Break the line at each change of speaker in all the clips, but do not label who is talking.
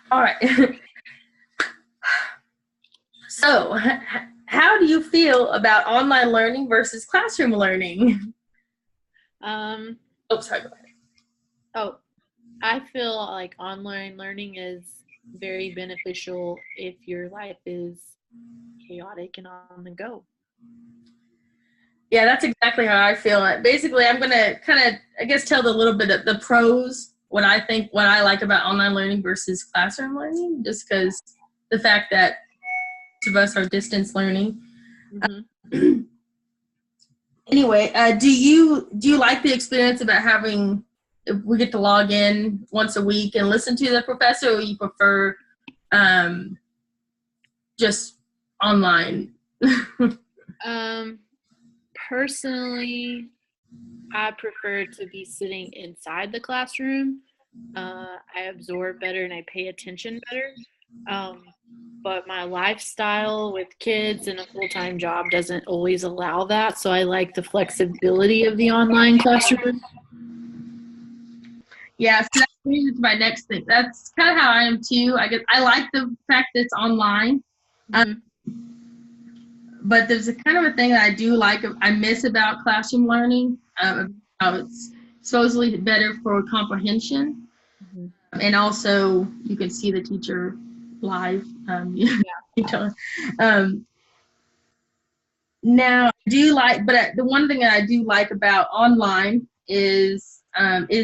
All right. So, how do you feel about online learning versus classroom learning?
Um,
Oh, sorry. Go ahead.
oh, I feel like online learning is very beneficial if your life is chaotic and on the go.
Yeah, that's exactly how I feel. Basically, I'm gonna kind of, I guess, tell the little bit of the pros, what I think, what I like about online learning versus classroom learning, just because the fact that most of us are distance learning.
Hmm.
Anyway, do you like the experience about having, if we get to log in once a week and listen to the professor, or you prefer um, just online?
Um, Personally, I prefer to be sitting inside the classroom. I absorb better and I pay attention better. Um, but my lifestyle with kids and a full-time job doesn't always allow that. So I like the flexibility of the online classroom.
Yeah, so that brings me to my next thing. That's kind of how I am too. I guess I like the fact that it's online, um,
Hmm.
but there's a kind of a thing that I do like. I miss about classroom learning. How it's supposedly better for comprehension,
Hmm.
and also you can see the teacher live.
Yeah.
You know, um, now I do like, but the one thing that I do like about online is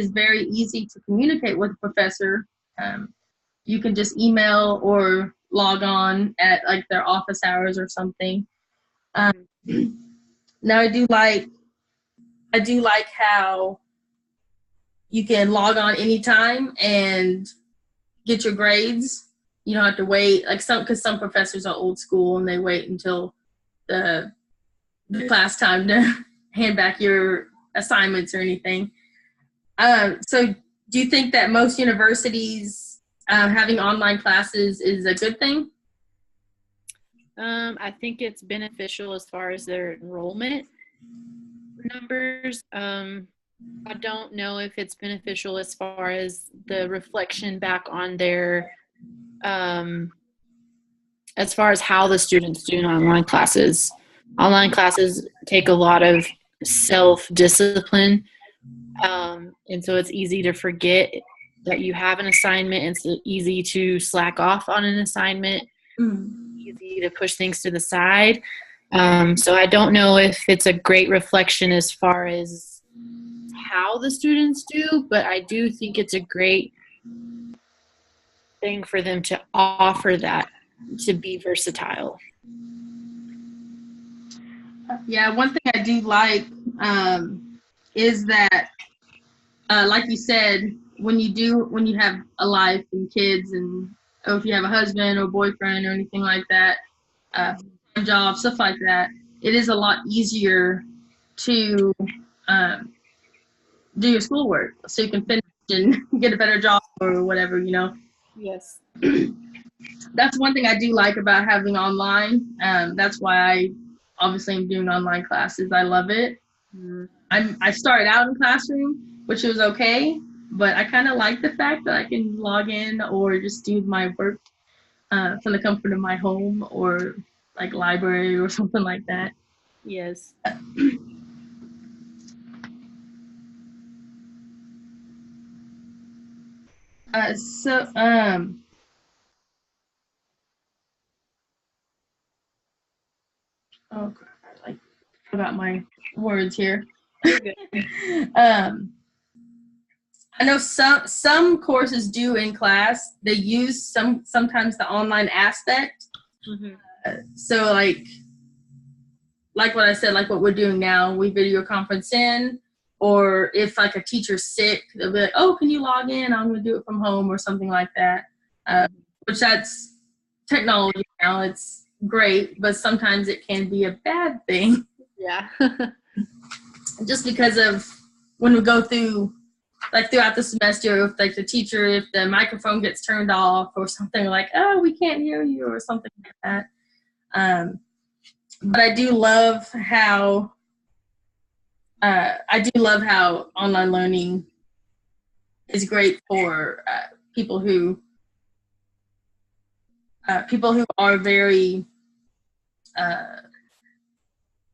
very easy to communicate with a professor. Um, you can just email or log on at like their office hours or something. Um,
Hmm.
now I do like how you can log on anytime and get your grades. You don't have to wait like because some professors are old school and they wait until the, the class time to hand back your assignments or anything. So do you think that most universities having online classes is a good thing?
I think it's beneficial as far as their enrollment numbers. I don't know if it's beneficial as far as the reflection back on their, um, as far as how the students do in online classes. Online classes take a lot of self discipline, and so it's easy to forget that you have an assignment. It's easy to slack off on an assignment,
Mm.
easy to push things to the side. So I don't know if it's a great reflection as far as how the students do, but I do think it's a great thing for them to offer that to be versatile.
Yeah, one thing I do like is that, like you said, when you have a life and kids, and or if you have a husband or boyfriend or anything like that, uh, job, stuff like that, it is a lot easier to um, do your schoolwork so you can finish and get a better job or whatever, you know.
Yes.
That's one thing I do like about having online. That's why I obviously am doing online classes. I love it.
Mm.
I started out in classroom, which was okay, but I kind of like the fact that I can log in or just do my work from the comfort of my home or like library or something like that.
Yes.
So oh crap, I like forgot my words here.
You're good.
um, I know some courses do in class. They use sometimes the online aspect.
Hmm.
So like what I said, like what we're doing now, we video conference in, or if like a teacher's sick, they'll be like, "Oh, can you log in? I'm going to do it from home," or something like that. Uh, which that's technology now. It's great, but sometimes it can be a bad thing,
Yeah.
just because of when we go through like throughout the semester, if like the teacher, if the microphone gets turned off or something like, "Oh, we can't hear you," or something like that. But I do love how online learning is great for people who people who are very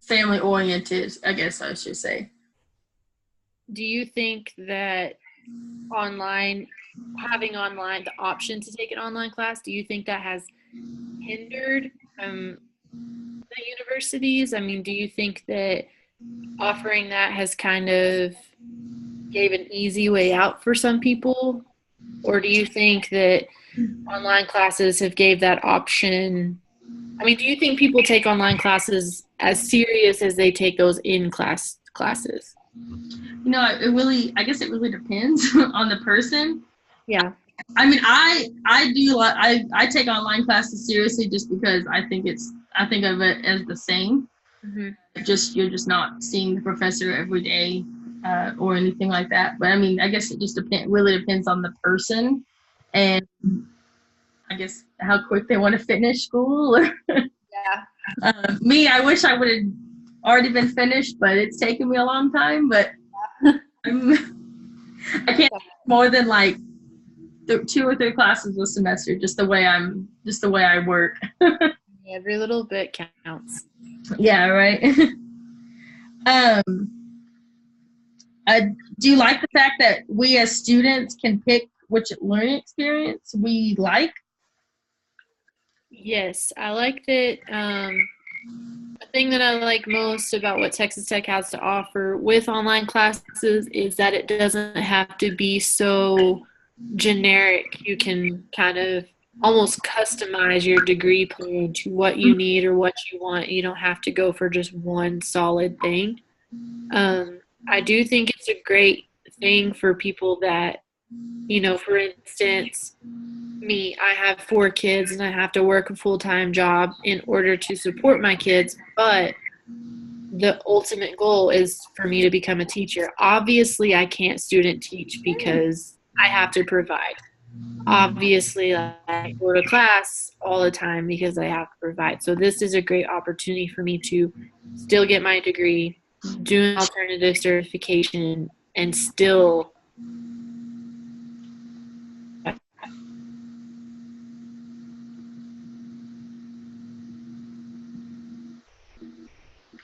family oriented, I guess I should say.
Do you think that having online, the option to take an online class, do you think that has hindered the universities? I mean, do you think that offering that has kind of gave an easy way out for some people? Or do you think that online classes have gave that option? I mean, do you think people take online classes as serious as they take those in-class classes?
I guess it really depends on the person.
Yeah.
I mean, I take online classes seriously just because I think of it as the same.
Mm-hmm.
You're just not seeing the professor every day or anything like that. But I mean, I guess it just really depends on the person, and I guess how quick they want to finish school.
Yeah.
Me, I wish I would have already been finished, but it's taken me a long time. But I can't more than like 2 or 3 classes a semester, just the way I work.
Every little bit counts.
Yeah, right. Do you like the fact that we as students can pick which learning experience we like?
Yes, I like that. The thing that I like most about what Texas Tech has to offer with online classes is that it doesn't have to be so generic. You can kind of almost customize your degree plan to what you need or what you want. You don't have to go for just one solid thing. I do think it's a great thing for people that, for instance, me, I have 4 kids and I have to work a full-time job in order to support my kids, but the ultimate goal is for me to become a teacher. Obviously, I can't student teach because I have to provide. Obviously, I go to class all the time because I have to provide. So this is a great opportunity for me to still get my degree, do an alternative certification, and still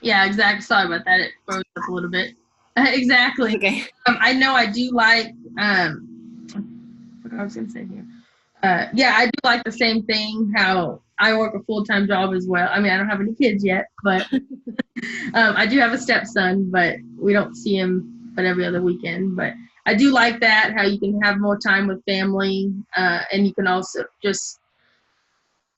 Yeah, exactly. Sorry about that. It froze up a little bit. Exactly.
Okay.
I know I do like. What I was gonna say here. Yeah, I do like the same thing. How I work a full-time job as well. I mean, I don't have any kids yet, but I do have a stepson, but we don't see him but every other weekend. But I do like that. How you can have more time with family, and you can also just.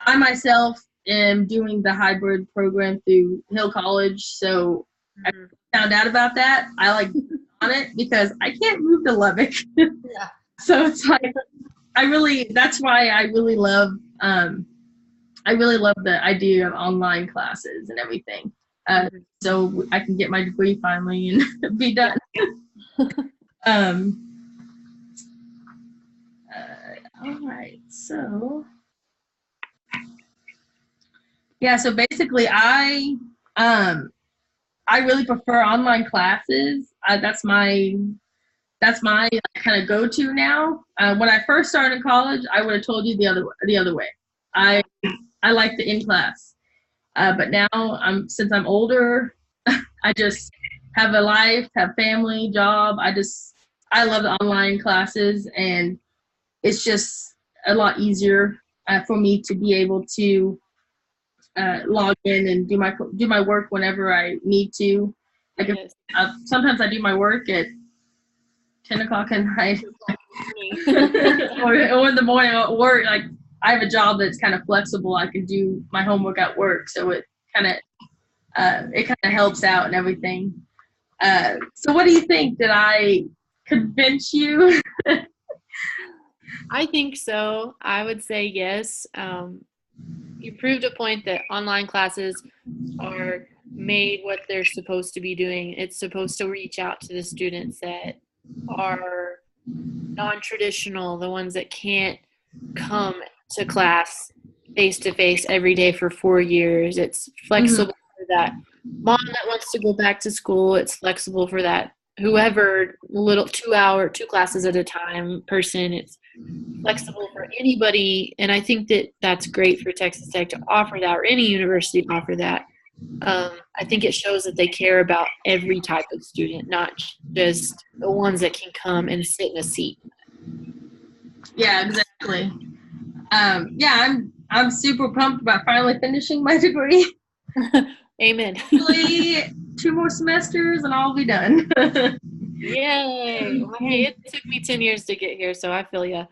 I myself am doing the hybrid program through Hill College, so I found out about that. I like on it because I can't move to Lubbock.
Yeah.
So it's like that's why I really love the idea of online classes and everything. So I can get my degree finally and be done. All right, so yeah, so basically I really prefer online classes. That's my kind of go-to now. When I first started college, I would have told you the other way. I like the in-class, but now since I'm older, I just have a life, have family, job. I love the online classes, and it's just a lot easier for me to be able to log in and do my work whenever I need to. Like sometimes I do my work at 10 o'clock at night or in the morning at work. Like I have a job that's kind of flexible. I can do my homework at work, so it kind of helps out and everything. So what do you think? Did I convince you?
I think so. I would say yes. You proved a point that online classes are made what they're supposed to be doing. It's supposed to reach out to the students that are non-traditional, the ones that can't come to class face-to-face every day for 4 years. It's flexible for that mom that wants to go back to school. It's flexible for that whoever little 2 classes at a time person. It's flexible for anybody, and I think that that's great for Texas Tech to offer that, or any university to offer that. I think it shows that they care about every type of student, not just the ones that can come and sit in a seat.
Yeah, exactly. Yeah, I'm super pumped about finally finishing my degree.
Amen.
Hopefully 2 more semesters and I'll be done.
Yay! Well, hey, it took me 10 years to get here, so I feel ya.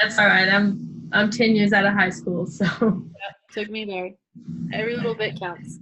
That's all right. I'm 10 years out of high school, so
Took me there. Every little bit counts.